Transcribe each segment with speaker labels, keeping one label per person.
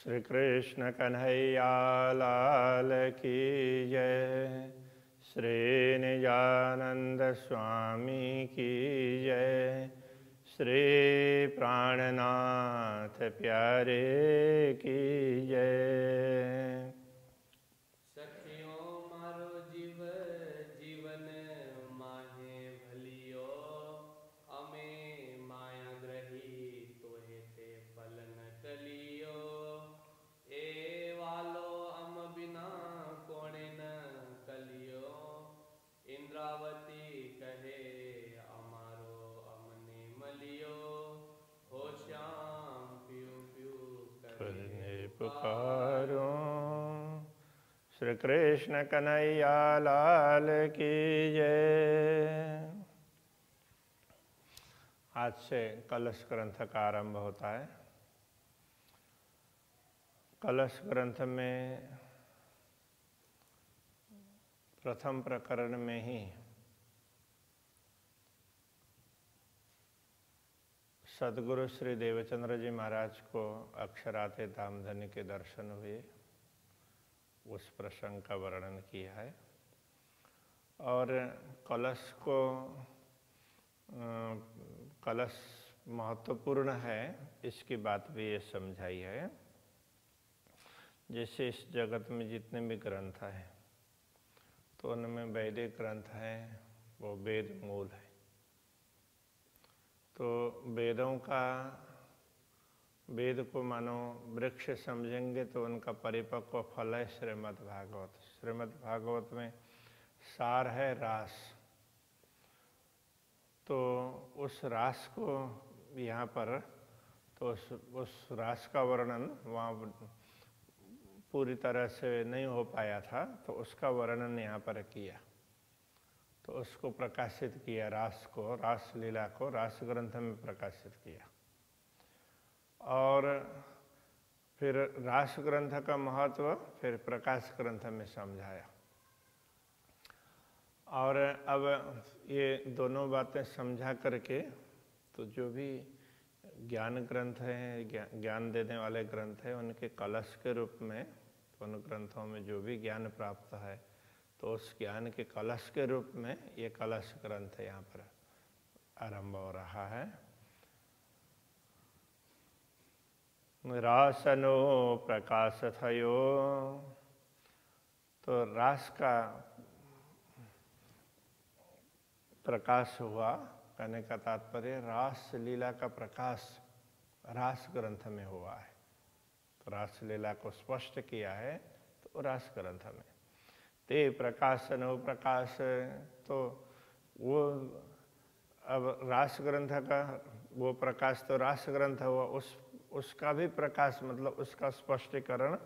Speaker 1: श्री कृष्ण कन्हैया लाल की जय। श्री निजानंद स्वामी की जय। श्री प्राणनाथ प्यारे की जय।
Speaker 2: सखियों मारो जीव जीवन माहे भलियो, अमे माया ग्रही तोहे ते फल न टलियो। ए वालो अम बिना कोणे न कलियो, इंद्रावती कहे अमारो अमने मलियो। हो श्याम पियो पियो करे पुकारो।
Speaker 1: पुकारो श्री कृष्ण कन्हैया लाल की जय। आज से कलश ग्रंथ का आरंभ होता है। कलश ग्रंथ में प्रथम प्रकरण में ही सद्गुरु श्री देवचंद्र जी महाराज को अक्षराते धामधनी के दर्शन हुए, उस प्रसंग का वर्णन किया है। और कलश को कलश महत्वपूर्ण है इसकी बात भी ये समझाई है। जैसे इस जगत में जितने भी ग्रंथ हैं तो उनमें वैदिक ग्रंथ हैं, वो वेद मूल है। तो वेदों का, वेद को मानो वृक्ष समझेंगे तो उनका परिपक्व फल है श्रीमद् भागवत। श्रीमद् भागवत में सार है रास। तो उस रास को यहाँ पर तो उस रास का वर्णन वहाँ पूरी तरह से नहीं हो पाया था, तो उसका वर्णन यहाँ पर किया। तो उसको प्रकाशित किया, रास को, रास लीला को रास ग्रंथ में प्रकाशित किया। और फिर रास ग्रंथ का महत्व फिर प्रकाश ग्रंथ में समझाया। और अब ये दोनों बातें समझा करके तो जो भी ज्ञान ग्रंथ हैं, ज्ञान देने वाले ग्रंथ हैं, उनके कलश के रूप में उन ग्रंथों में जो भी ज्ञान प्राप्त है तो उस ज्ञान के कलश के रूप में ये कलश ग्रंथ यहाँ पर आरंभ हो रहा है। रासनो प्रकाश थयो। तो रास का प्रकाश हुआ, कहने का तात्पर्य रास लीला का प्रकाश रास ग्रंथ में हुआ है। तो रास लीला को स्पष्ट किया है तो रास ग्रंथ में। ते प्रकाशनो प्रकाश, तो वो अब रास ग्रंथ का वो प्रकाश तो रास ग्रंथ हुआ, उसका भी प्रकाश मतलब उसका स्पष्टीकरण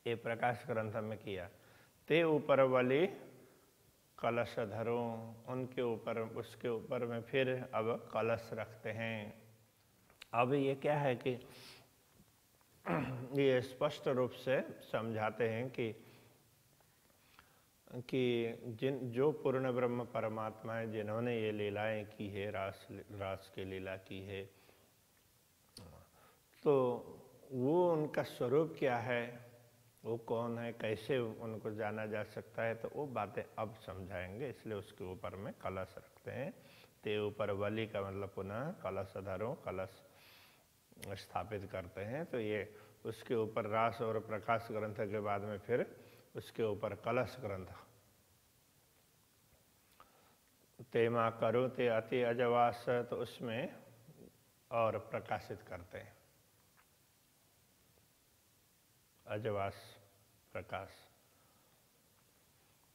Speaker 1: ये प्रकाश ग्रंथ में किया। ते ऊपर वाली कलश धरो, उनके ऊपर, उसके ऊपर में फिर अब कलश रखते हैं। अब ये क्या है कि ये स्पष्ट रूप से समझाते हैं कि जो पूर्ण ब्रह्म परमात्मा है, जिन्होंने ये लीलाएं की है, रास की लीला की है, तो वो उनका स्वरूप क्या है, वो कौन है, कैसे उनको जाना जा सकता है, तो वो बातें अब समझाएंगे। इसलिए उसके ऊपर में कलश रखते हैं। ते ऊपर बलि का मतलब पुनः कलश धरो, कलश स्थापित करते हैं। तो ये उसके ऊपर रास और प्रकाश ग्रंथ के बाद में फिर उसके ऊपर कलश ग्रंथ। तेमा करो ते अति अजवास, तो उसमें और प्रकाशित करते हैं अजवास प्रकाश।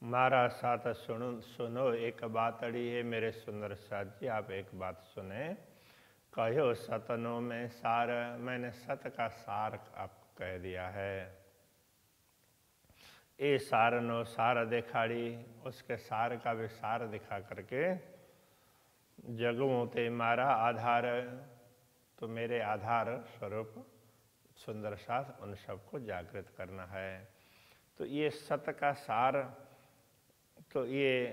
Speaker 1: मारा साथ सुनो एक बात अड़ी है, मेरे सुंदर साथ जी आप एक बात सुने। कहो सतनो में सार, मैंने सत का सार आपको कह दिया है। ए सार नो सार दिखाड़ी, उसके सार का भी सार दिखा करके। जगमों ते मारा आधार, तो मेरे आधार स्वरूप सुंदर साथ उन सबको जागृत करना है। तो ये सत का सार, तो ये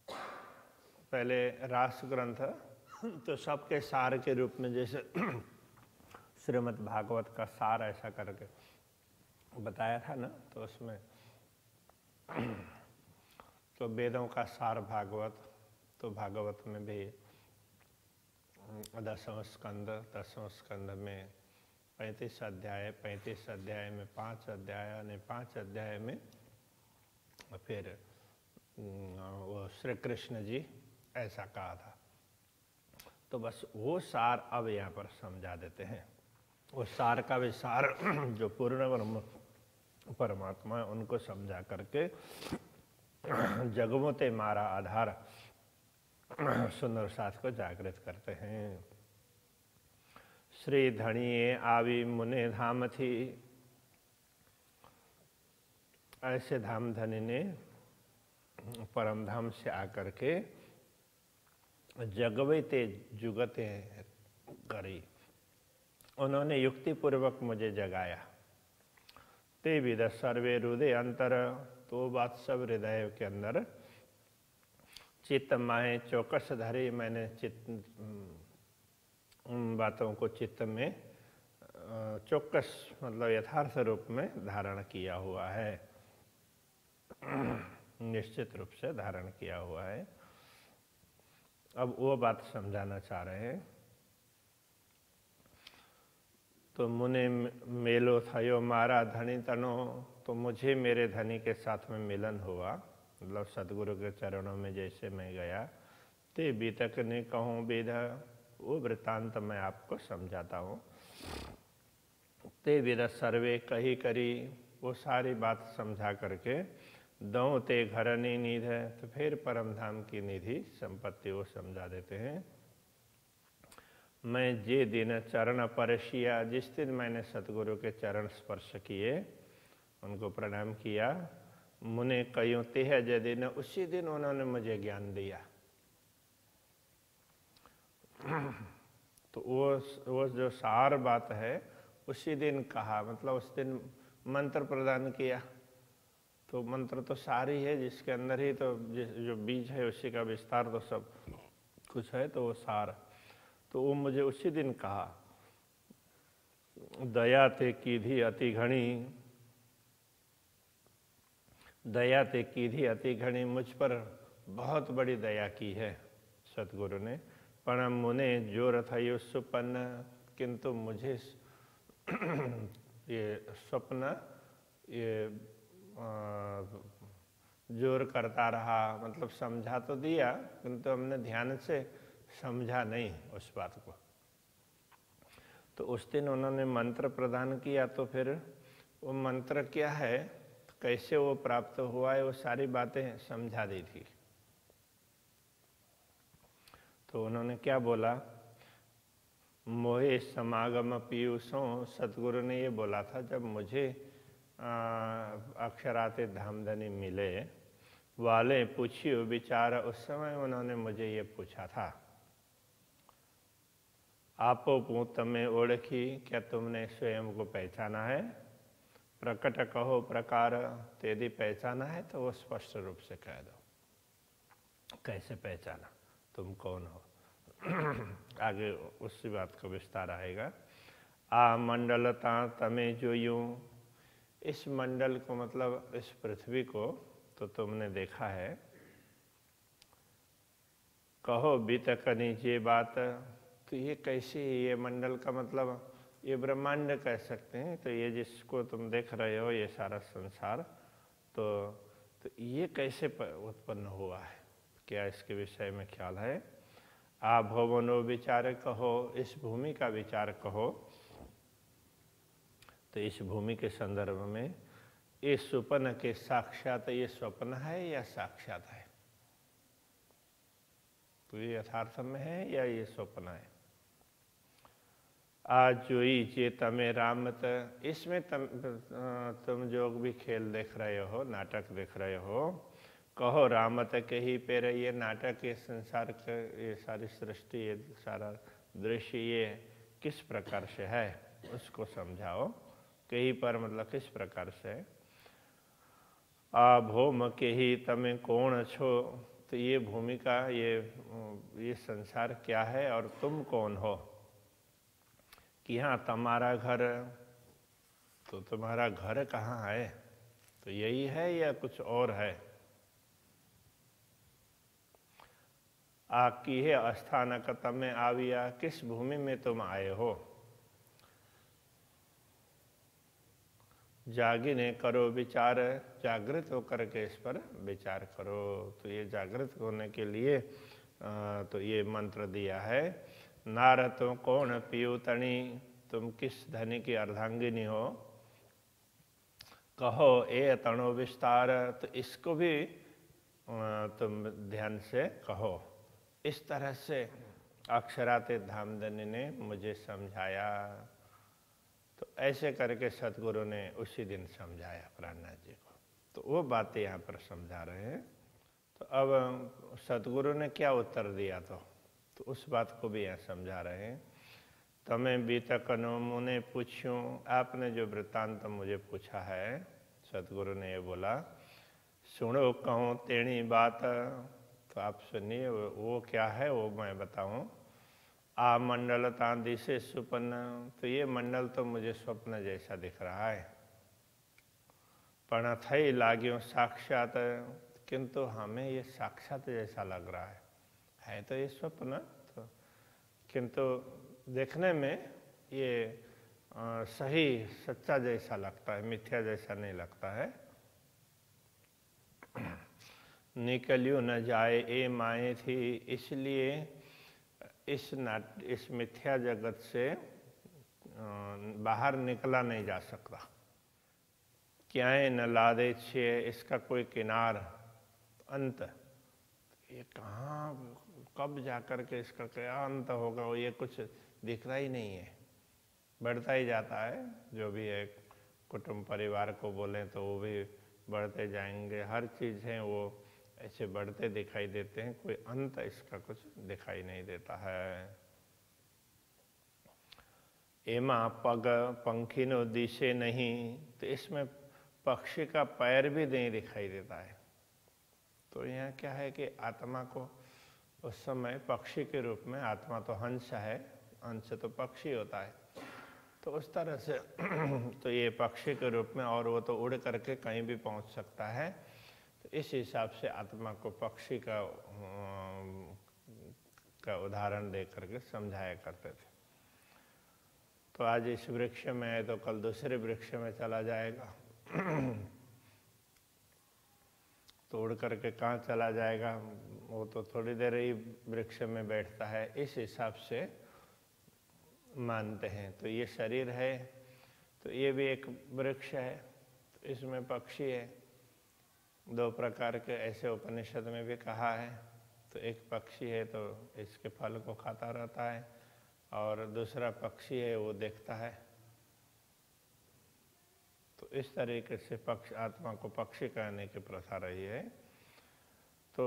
Speaker 1: पहले रास ग्रंथ तो सबके सार के रूप में, जैसे श्रीमद् भागवत का सार ऐसा करके बताया था ना, तो उसमें तो वेदों का सार भागवत, तो भागवत में भी 10वां स्कंद में 35 अध्याय, 35 अध्याय में 5 अध्याय, यानी 5 अध्याय में फिर वो श्री कृष्ण जी ऐसा कहा था। तो बस वो सार अब यहाँ पर समझा देते हैं। वो सार का भी सार जो पूर्ण ब्रह्म परमात्मा है उनको समझा करके जगमोते मारा आधार सुंदर साथ को जागृत करते हैं। श्री धनिये आवी मुने धाम थी, ऐसे धाम धनी ने परम धाम से आकर के जगवते जुगते करी, उन्होंने युक्ति पूर्वक मुझे जगाया। ते विद सर्वे हृदय अंतर, तो बात सब हृदय के अंदर चित्त माहे चौकस धरे, मैंने चित्त उन बातों को चित्त में चौकस मतलब यथार्थ रूप में धारण किया हुआ है, निश्चित रूप से धारण किया हुआ है। अब वो बात समझाना चाह रहे हैं। तो मुने मेलो थयो मारा धनी तनो, तो मुझे मेरे धनी के साथ में मिलन हुआ, मतलब सदगुरु के चरणों में जैसे मैं गया। ते बीतक ने कहूँ वेद, वो वृत्तांत मैं आपको समझाता हूँ। ते विद सर्वे कही करी, वो सारी बात समझा करके दो ते घरनी निध है, तो फिर परम धाम की निधि संपत्ति वो समझा देते हैं। मैं जे दिन चरण परशिया, जिस दिन मैंने सतगुरु के चरण स्पर्श किए, उनको प्रणाम किया। मुने कयूं तेह जे दिन, उसी दिन उन्होंने मुझे ज्ञान दिया। तो वो जो सार बात है उसी दिन कहा, मतलब उस दिन मंत्र प्रदान किया। तो मंत्र तो सार ही है, जिसके अंदर ही तो जो बीज है उसी का विस्तार तो सब कुछ है, तो वो सार। तो वो मुझे उसी दिन कहा, दया ते कीधी अति घनी, दया ते कीधी अति घनी, मुझ पर बहुत बड़ी दया की है सतगुरु ने। परम मुने जोर थयो सुपन्न, किंतु मुझे ये स्वप्न ये जोर करता रहा, मतलब समझा तो दिया किंतु हमने ध्यान से समझा नहीं उस बात को। तो उस दिन उन्होंने मंत्र प्रदान किया, तो फिर वो मंत्र क्या है, कैसे वो प्राप्त हुआ है, वो सारी बातें समझा दी थी। तो उन्होंने क्या बोला, मोहे समागम पीयूषों, सतगुरु ने ये बोला था जब मुझे अक्षराते धामधनी मिले वाले पूछियो विचार, उस समय उन्होंने मुझे ये पूछा था, आपो पूत में ओळखी, क्या तुमने स्वयं को पहचाना है? प्रकट कहो प्रकार, यदि पहचाना है तो वो स्पष्ट रूप से कह दो, कैसे पहचाना, तुम कौन हो। आगे उसी बात का विस्तार आएगा। आ मंडलता तमें जो यूं, इस मंडल को मतलब इस पृथ्वी को तो तुमने देखा है। कहो बीतकनी ये बात, तो ये कैसी, ये मंडल का मतलब ये ब्रह्मांड कह सकते हैं। तो ये जिसको तुम देख रहे हो, ये सारा संसार, तो ये कैसे उत्पन्न हुआ है, क्या इसके विषय में ख्याल है? आ भवनो विचार कहो, इस भूमि का विचार कहो। तो इस भूमि के संदर्भ में ये स्वप्न के साक्षात, ये स्वप्न है या साक्षात है? तो ये यथार्थ में है या ये स्वप्न है? आज जोई जे तमे रामत, इसमें तुम जो भी खेल देख रहे हो, नाटक देख रहे हो, कहो रामत के ही पेर, ये नाटक, ये संसार का, ये सारी सृष्टि, ये सारा दृश्य ये किस प्रकार से है उसको समझाओ। कहीं पर मतलब किस प्रकार से। आ भौम के ही तमें कौन छो, तो ये भूमिका, ये संसार क्या है और तुम कौन हो? कि हाँ तुम्हारा घर, तो तुम्हारा घर कहाँ है, तो यही है या कुछ और है। आकी है अस्थानक तमे आविया, किस भूमि में तुम आए हो। जागिने करो विचार, जागृत होकर के इस पर विचार करो। तो ये जागृत होने के लिए तो ये मंत्र दिया है। नार तुम कौन पीयूतणी, तुम किस धनी की अर्धांगिनी हो। कहो ए तणो विस्तार, तो इसको भी तुम ध्यान से कहो। इस तरह से अक्षरातीत धामधनी ने मुझे समझाया। तो ऐसे करके सतगुरु ने उसी दिन समझाया प्राणनाथ जी को। तो वो बातें यहाँ पर समझा रहे हैं। तो अब सतगुरु ने क्या उत्तर दिया, तो उस बात को भी यहाँ समझा रहे हैं। तमें बीतकनो मुने पूछूं, आपने जो वृत्तांत मुझे पूछा है, सतगुरु ने ये बोला, सुनो कहूँ तेणी बात। तो आप सुनिए वो क्या है, वो मैं बताऊं। आ मंडल तांदी से सुपन्न, तो ये मंडल तो मुझे स्वप्न जैसा दिख रहा है। पण थई लाग्यो साक्षात, किंतु हमें ये साक्षात जैसा लग रहा है तो ये स्वप्न, तो किंतु देखने में ये सही सच्चा जैसा लगता है, मिथ्या जैसा नहीं लगता है। निकलियो न जाए ए माए थी, इसलिए इस मिथ्या जगत से बाहर निकला नहीं जा सकता। क्याए न लादे छे, इसका कोई किनार अंत, ये कहाँ कब जाकर के इसका क्या अंत होगा, वो ये कुछ दिखता ही नहीं है, बढ़ता ही जाता है। जो भी है कुटुंब परिवार को बोलें तो वो भी बढ़ते जाएंगे, हर चीज़ है वो ऐसे बढ़ते दिखाई देते हैं, कोई अंत इसका कुछ दिखाई नहीं देता है। एमा पग पंखिनो दिशे नहीं, तो इसमें पक्षी का पैर भी नहीं दिखाई देता है। तो यहाँ क्या है कि आत्मा को उस समय पक्षी के रूप में, आत्मा तो हंस है, हंस तो पक्षी होता है, तो उस तरह से तो ये पक्षी के रूप में, और वो तो उड़ करके कहीं भी पहुँच सकता है। तो इस हिसाब से आत्मा को पक्षी का उदाहरण दे करके समझाया करते थे। तो आज इस वृक्ष में है तो कल दूसरे वृक्ष में चला जाएगा। तो उड़ करके कहाँ चला जाएगा, वो तो थोड़ी देर ही वृक्ष में बैठता है, इस हिसाब से मानते हैं। तो ये शरीर है, तो ये भी एक वृक्ष है, तो इसमें पक्षी है। दो प्रकार के ऐसे उपनिषद में भी कहा है। तो एक पक्षी है तो इसके फल को खाता रहता है, और दूसरा पक्षी है वो देखता है। तो इस तरीके से आत्मा को पक्षी कहने की प्रथा रही है। तो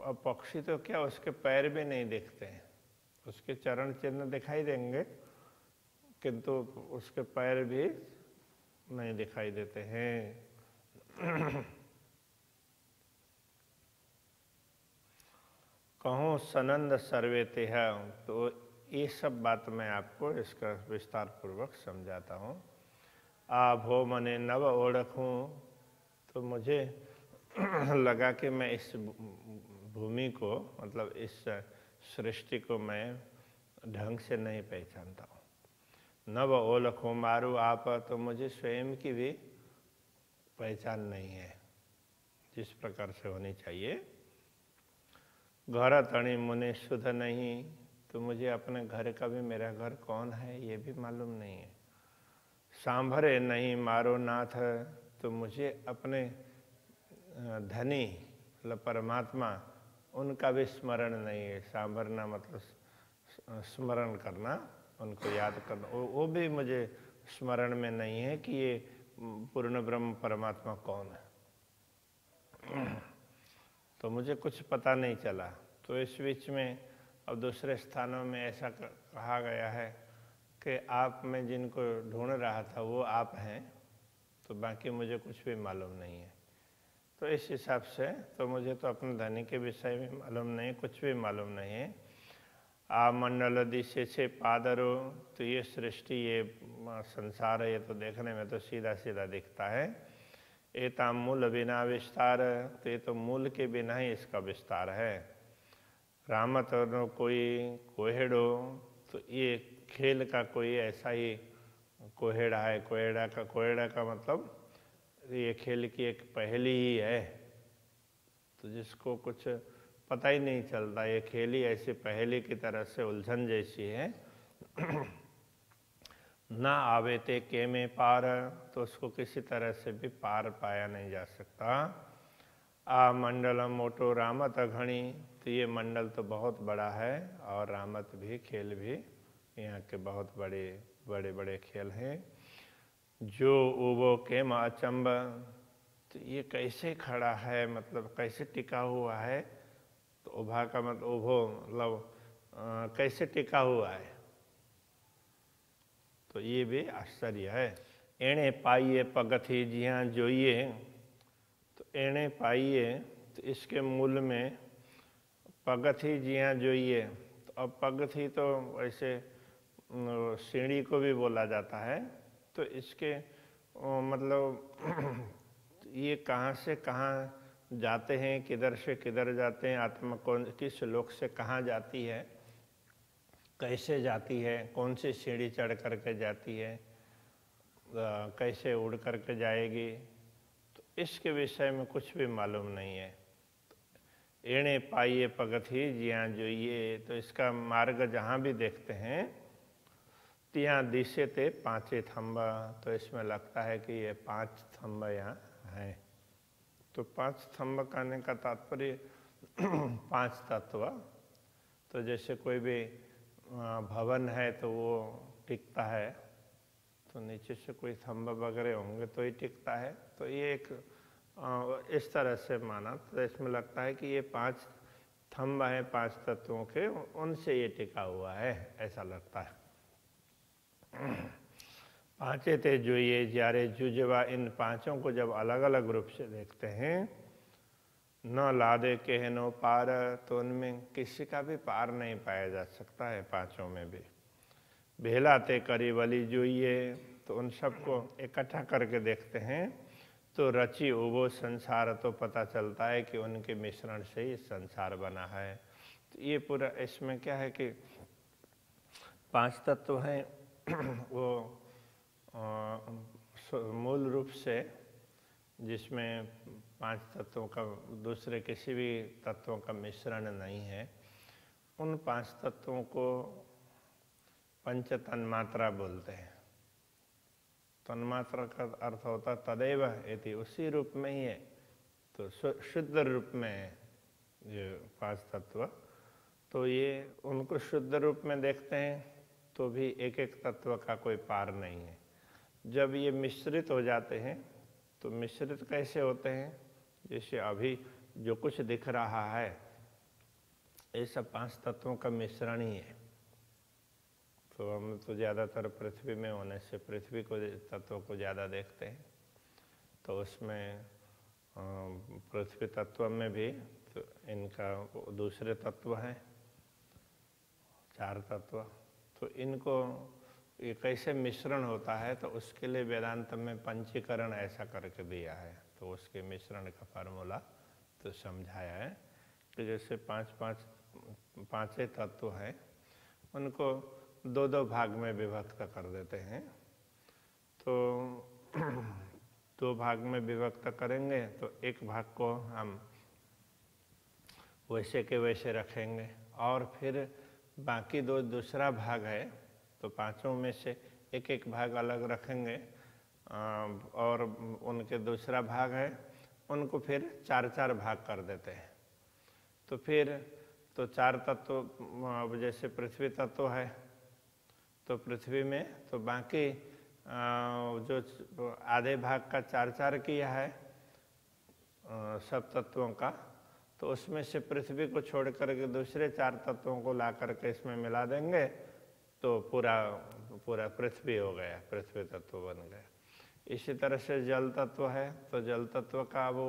Speaker 1: अब पक्षी तो क्या, उसके पैर भी नहीं दिखते हैं, उसके चरण चिन्ह दिखाई देंगे, किंतु उसके पैर भी नहीं दिखाई देते हैं। कहूँ सनंद सर्वे तेह, तो ये सब बात मैं आपको इसका विस्तार पूर्वक समझाता हूँ। आ भो मने नव ओढ़खूँ, तो मुझे लगा कि मैं इस भूमि को, मतलब इस सृष्टि को मैं ढंग से नहीं पहचानता हूँ। नव ओलखूँ मारू आप, तो मुझे स्वयं की भी पहचान नहीं है जिस प्रकार से होनी चाहिए। घर तणी मुने शुद्ध नहीं, तो मुझे अपने घर का भी, मेरा घर कौन है ये भी मालूम नहीं है। सांभरे नहीं मारो नाथ, तो मुझे अपने धनी मतलब परमात्मा, उनका भी स्मरण नहीं है। सांभरना मतलब स्मरण करना, उनको याद करना, वो भी मुझे स्मरण में नहीं है कि ये पूर्ण ब्रह्म परमात्मा कौन है। तो मुझे कुछ पता नहीं चला। तो इस बीच में अब दूसरे स्थानों में ऐसा कहा गया है कि आप में जिनको ढूंढ रहा था वो आप हैं, तो बाकी मुझे कुछ भी मालूम नहीं है। तो इस हिसाब से तो मुझे तो अपने धनी के विषय में मालूम नहीं, कुछ भी मालूम नहीं है। आ मंडल दिशे से पादरो, तो ये सृष्टि, ये संसार, ये तो देखने में तो सीधा सीधा दिखता है। एता मूल बिना विस्तार, तो ये तो मूल के बिना ही इसका विस्तार है। रामत कोई कोहेड़ो, तो ये खेल का कोई ऐसा ही कोहेड़ा है। कोहेड़ा का मतलब ये खेल की एक पहेली ही है, तो जिसको कुछ पता ही नहीं चलता, ये खेल ही ऐसी पहेली की तरह से उलझन जैसी है। ना आवे ते के में पार, तो उसको किसी तरह से भी पार पाया नहीं जा सकता। आ मंडलम मोटो रामत घणी, तो ये मंडल तो बहुत बड़ा है और रामत भी, खेल भी यहाँ के बहुत बड़े बड़े बड़े खेल हैं। जो उबो के अचंब, तो ये कैसे खड़ा है, मतलब कैसे टिका हुआ है। तो उभा का मतलब उभो मतलब कैसे टिका हुआ है, तो ये भी आश्चर्य है। एणे पाइए पगथी जिया जोइए, तो एणे पाइए, तो इसके मूल में पगथी जिया जोइए। तो अब पगथी तो वैसे सीढ़ी को भी बोला जाता है, तो इसके मतलब ये कहाँ से कहाँ जाते हैं, किधर से किधर जाते हैं, आत्मा कौन किस लोक से कहाँ जाती है, कैसे जाती है, कौन सी सीढ़ी चढ़ करके जाती है, कैसे उड़ करके जाएगी, तो इसके विषय में कुछ भी मालूम नहीं है। एणे पाइए पगथी जिया जोइए, तो इसका मार्ग जहाँ भी देखते हैं तिया दिशे ते पांचे थंबा, तो इसमें लगता है कि ये 5 थंब यहाँ हैं। तो 5 थंब कहने का तात्पर्य 5 तत्व। तो जैसे कोई भी भवन है तो वो टिकता है, तो नीचे से कोई थंब वगैरह होंगे तो ही टिकता है। तो ये एक इस तरह से माना, तो इसमें लगता है कि ये 5 थंब हैं 5 तत्वों के, उनसे ये टिका हुआ है, ऐसा लगता है। पांचे ते जोइए जारे जुजवा, इन पांचों को जब अलग अलग रूप से देखते हैं, न लादे कहनो पार, तो उनमें किसी का भी पार नहीं पाया जा सकता है पांचों में भी। भेलाते करीबली जोइए, तो उन सबको इकट्ठा करके देखते हैं तो रची उबो संसार, तो पता चलता है कि उनके मिश्रण से ही संसार बना है। तो ये पूरा इसमें क्या है कि 5 तत्व हैं वो मूल रूप से, जिसमें 5 तत्वों का दूसरे किसी भी तत्वों का मिश्रण नहीं है, उन 5 तत्वों को पंच तन्मात्रा बोलते हैं। तन्मात्रा का अर्थ होता है तदैव इति, उसी रूप में ही है, तो शुद्ध रूप में है ये 5 तत्व। तो ये उनको शुद्ध रूप में देखते हैं तो भी एक एक तत्व का कोई पार नहीं है। जब ये मिश्रित हो जाते हैं, तो मिश्रित कैसे होते हैं, जैसे अभी जो कुछ दिख रहा है ये सब 5 तत्वों का मिश्रण ही है। तो हम तो ज़्यादातर पृथ्वी में होने से पृथ्वी को तत्वों को ज़्यादा देखते हैं, तो उसमें पृथ्वी तत्व में भी तो इनका दूसरे तत्व हैं 4 तत्व। तो इनको ये कैसे मिश्रण होता है, तो उसके लिए वेदांत में पंचीकरण ऐसा करके दिया है। तो उसके मिश्रण का फार्मूला तो समझाया है कि जैसे 5 तत्व हैं, उनको 2 भाग में विभक्त कर देते हैं। तो 2 भाग में विभक्त करेंगे तो एक भाग को हम वैसे के वैसे रखेंगे, और फिर बाकी दूसरा भाग है तो 5 में से एक भाग अलग रखेंगे, और उनके दूसरा भाग है उनको फिर 4 भाग कर देते हैं। तो फिर तो 4 तत्व, जैसे पृथ्वी तत्व है तो पृथ्वी में तो बाकी जो आधे भाग का 4 किया है सब तत्वों का, तो उसमें से पृथ्वी को छोड़ करके दूसरे 4 तत्वों को ला करके इसमें मिला देंगे तो पूरा पृथ्वी हो गया, पृथ्वी तत्व बन गया। इसी तरह से जल तत्व है, तो जल तत्व का वो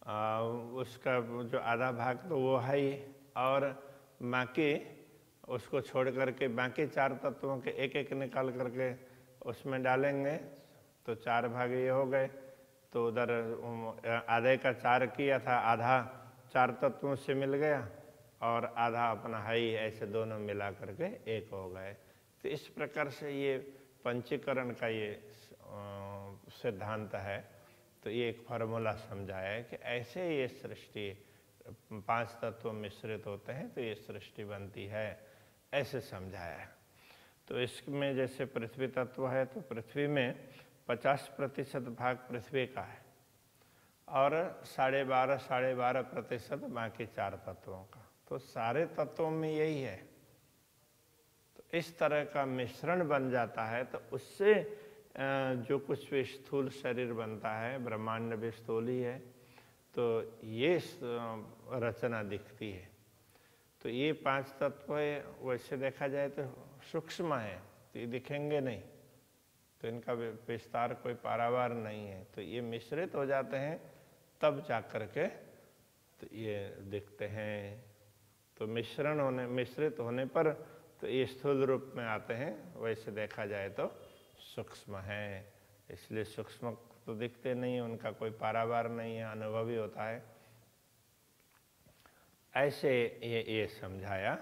Speaker 1: उसका जो आधा भाग तो वो है ही, और बाकी उसको छोड़ करके बाकी 4 तत्वों के एक एक निकाल करके उसमें डालेंगे तो 4 भाग ये हो गए। तो उधर आधे का 4 किया था, आधा 4 तत्वों से मिल गया और आधा अपना है ही, ऐसे दोनों मिला करके एक हो गए। तो इस प्रकार से ये पंचीकरण का ये सिद्धांत है। तो ये एक फार्मूला समझाया है कि ऐसे ये सृष्टि 5 तत्व मिश्रित होते हैं तो ये सृष्टि बनती है, ऐसे समझाया है। तो इसमें जैसे पृथ्वी तत्व है तो पृथ्वी में 50% भाग पृथ्वी का है और 12.5% बाकी 4 तत्वों का। तो सारे तत्वों में यही है। तो इस तरह का मिश्रण बन जाता है तो उससे जो कुछ भी स्थूल शरीर बनता है, ब्रह्मांड भी स्थूल ही है, तो ये रचना दिखती है। तो ये 5 तत्व है, वैसे देखा जाए तो सूक्ष्म है, तो ये दिखेंगे नहीं, तो इनका विस्तार कोई पारावार नहीं है। तो ये मिश्रित हो जाते हैं तब जा कर के तो ये दिखते हैं। तो मिश्रित होने पर तो ये स्थूल रूप में आते हैं, वैसे देखा जाए तो सूक्ष्म है। इसलिए सूक्ष्म तो दिखते नहीं, उनका कोई पारावार नहीं है, अनुभवी होता है। ऐसे ये समझाया।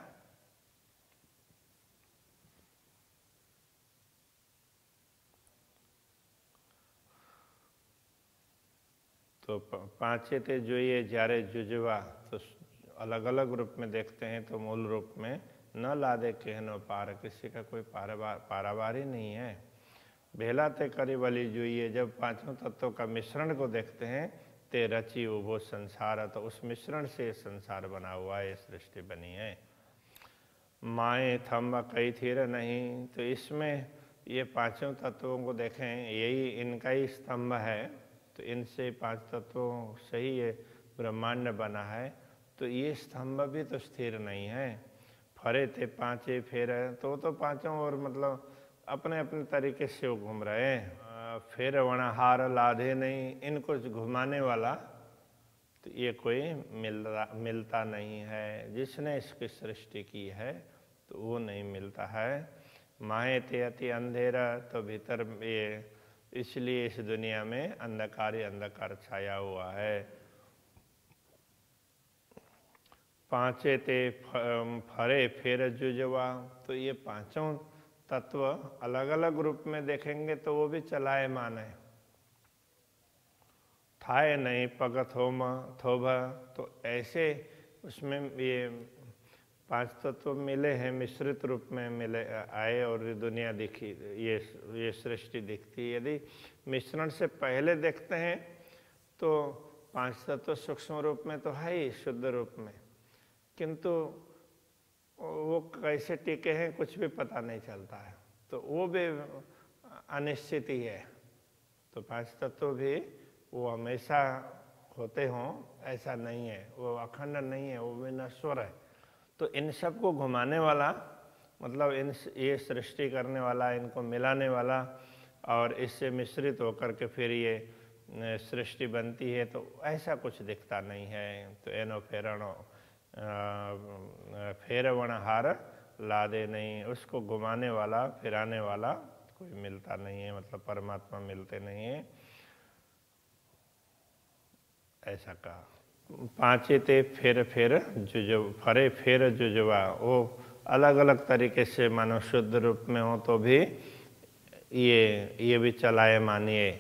Speaker 1: तो पांचे थे जो ये जारे जुजवा, तो अलग अलग रूप में देखते हैं तो मूल रूप में न लादे कहनो पार, किसी का कोई पारावार ही नहीं है। बेला ते करी वाली जो ये जब 5 तत्वों का मिश्रण को देखते हैं ते रची उभो संसार, तो उस मिश्रण से संसार बना हुआ है, सृष्टि बनी है। माए थम्ब कई थिर नहीं, तो इसमें ये 5 तत्वों को देखें, यही इनका ही स्तंभ है। तो इनसे 5 तत्वों से ही ये ब्रह्मांड बना है। तो ये स्तंभ भी तो स्थिर नहीं है। फरे थे 5 फेर, तो 5 और मतलब अपने अपने तरीके से वो घूम रहे हैं। फिर वणहार लाधे नहीं, इनको घुमाने वाला तो ये कोई मिलता नहीं है। जिसने इसकी सृष्टि की है तो वो नहीं मिलता है। माहे ते अति अंधेरा, तो भीतर ये इसलिए इस दुनिया में अंधकार ही अंधकार छाया हुआ है। 5 ते फरे फिर जुजवा, तो ये 5 तत्व अलग अलग रूप में देखेंगे तो वो भी चलायमान है। थाए नहीं पग थोभा, तो ऐसे उसमें ये 5 तत्व मिले हैं, मिश्रित रूप में मिले आए और दुनिया दिखी, ये सृष्टि दिखती है। यदि मिश्रण से पहले देखते हैं तो 5 तत्व सूक्ष्म रूप में तो है ही, शुद्ध रूप में, किंतु वो कैसे टिके हैं कुछ भी पता नहीं चलता है। तो वो भी अनिश्चित ही है। तो 5 तत्व भी वो हमेशा होते हों ऐसा नहीं है, वो अखंड नहीं है, वो भी नश्वर है। तो इन सब को घुमाने वाला मतलब ये सृष्टि करने वाला, इनको मिलाने वाला और इससे मिश्रित होकर के फिर ये सृष्टि बनती है, तो ऐसा कुछ दिखता नहीं है। तो एनो फेरणो फेरवणहार लादे नहीं, उसको घुमाने वाला फिराने वाला कोई मिलता नहीं है, मतलब परमात्मा मिलते नहीं है, ऐसा कहा। 5 ते फिर फरे फिर जुजवा, वो अलग अलग तरीके से मानो शुद्ध रूप में हो तो भी ये भी चलाए मानिए।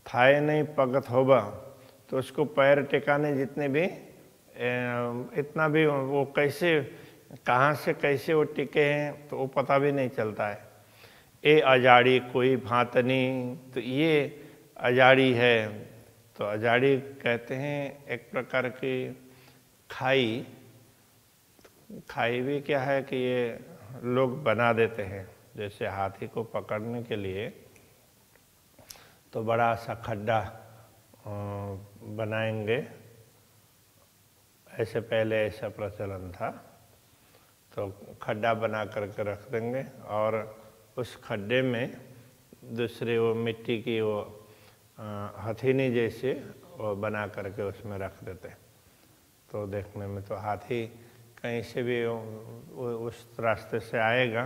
Speaker 1: थाए नहीं पगत होबा, तो उसको पैर टिकाने जितने भी इतना भी वो कैसे कहाँ से कैसे वो टिके हैं तो वो पता भी नहीं चलता है। ए अजाड़ी कोई भातनी, तो ये अजाड़ी है। तो अजाड़ी कहते हैं एक प्रकार की खाई भी क्या है कि ये लोग बना देते हैं। जैसे हाथी को पकड़ने के लिए तो बड़ा सा खड्डा बनाएंगे, ऐसे पहले ऐसा प्रचलन था। तो खड्डा बना करके रख देंगे और उस खड्डे में दूसरे वो मिट्टी की वो हथीनी जैसे वो बना करके उसमें रख देते। तो देखने में तो हाथी कहीं से भी उस रास्ते से आएगा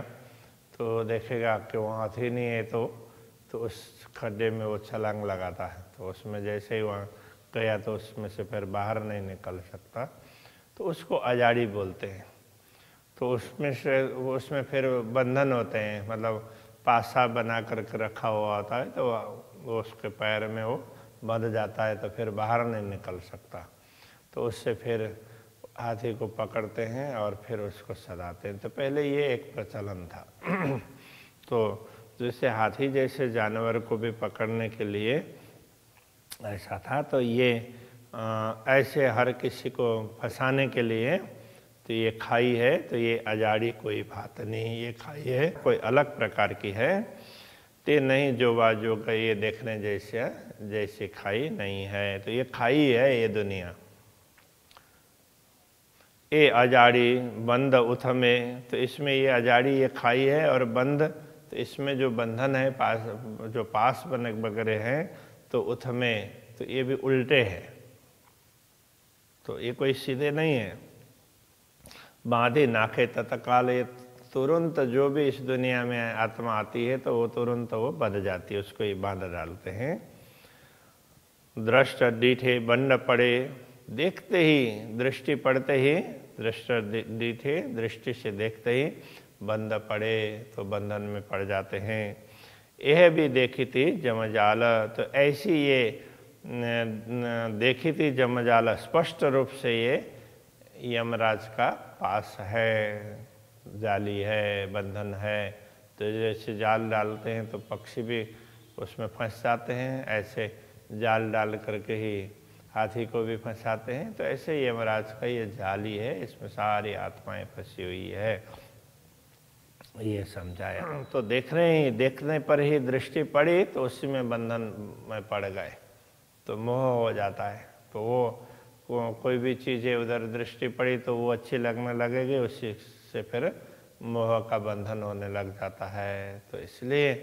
Speaker 1: तो देखेगा कि वो हाथी नहीं है, तो उस खड्डे में वो छलांग लगाता है। तो उसमें जैसे ही वहाँ गया तो उसमें से फिर बाहर नहीं निकल सकता, तो उसको अजाड़ी बोलते हैं। तो उसमें फिर बंधन होते हैं, मतलब पासा बना करके रखा हुआ होता है, तो वो उसके पैर में वो बंध जाता है, तो फिर बाहर नहीं निकल सकता। तो उससे फिर हाथी को पकड़ते हैं और फिर उसको सदाते हैं। तो पहले ये एक प्रचलन था। तो जैसे हाथी जैसे जानवर को भी पकड़ने के लिए ऐसा था, तो ये ऐसे हर किसी को फंसाने के लिए तो ये खाई है, तो ये अजाड़ी कोई बात नहीं, ये खाई है कोई अलग प्रकार की है। ते नहीं जो बाजो का ये देखने जैसे खाई नहीं है। तो ये खाई है ये दुनिया। ये अजाड़ी बंद उथ में, तो इसमें ये अजाड़ी ये खाई है, और बंद तो इसमें जो बंधन है जो पास बने वगैरह हैं, तो उथ में तो ये भी उल्टे हैं, तो ये कोई सीधे नहीं है। बांधे नाखे तत्काल, ये तुरंत जो भी इस दुनिया में आत्मा आती है तो वो तुरंत वो बंध जाती है, उसको ये बांध डालते हैं। दृष्ट डीठे बंड पड़े, देखते ही दृष्टि पड़ते ही, दृष्ट डीठे दृष्टि से देखते ही बंद पड़े, तो बंधन में पड़ जाते हैं। यह भी देखी थी जमजाल, तो ऐसी ये देखी थी जमजाल, स्पष्ट रूप से ये यमराज का पास है, जाली है, बंधन है। तो जैसे जाल डालते हैं तो पक्षी भी उसमें फंस जाते हैं, ऐसे जाल डाल करके ही हाथी को भी फंसाते हैं। तो ऐसे यमराज का ये जाली है, इसमें सारी आत्माएं फंसी हुई है, ये समझाया। तो देखने पर ही दृष्टि पड़ी तो उसी में बंधन में पड़ गए, तो मोह हो जाता है। तो वो कोई भी चीज़ें उधर दृष्टि पड़ी तो वो अच्छी लगने लगेगी, उसी से फिर मोह का बंधन होने लग जाता है। तो इसलिए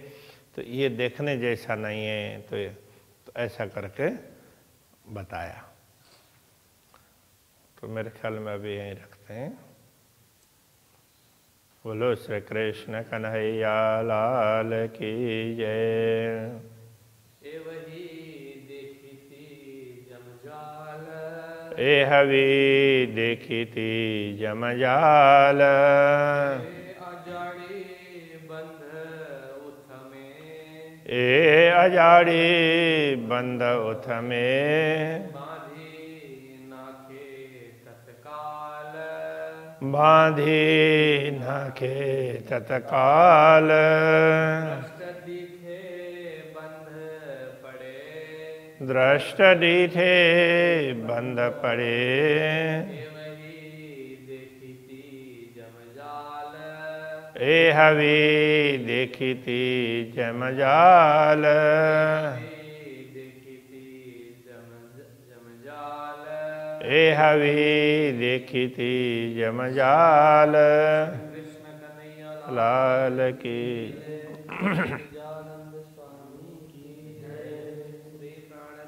Speaker 1: तो ये देखने जैसा नहीं है, तो ऐसा करके बताया। तो मेरे ख्याल में अभी यहीं रखते हैं। बोलो श्री कृष्ण कन्हैया लाल की जय। ए हवी देखी थी जमजाल, ए अजाड़ी बंद उथ में, बांधी नाखे तत्काल, दृष्ट डीठे बंद पड़े, ए हवी देखी थी जमजाल, ए हवी देखी थी जमजाल लाल की।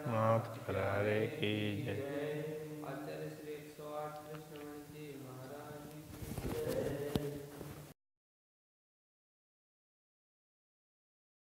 Speaker 1: मात करारे की जय।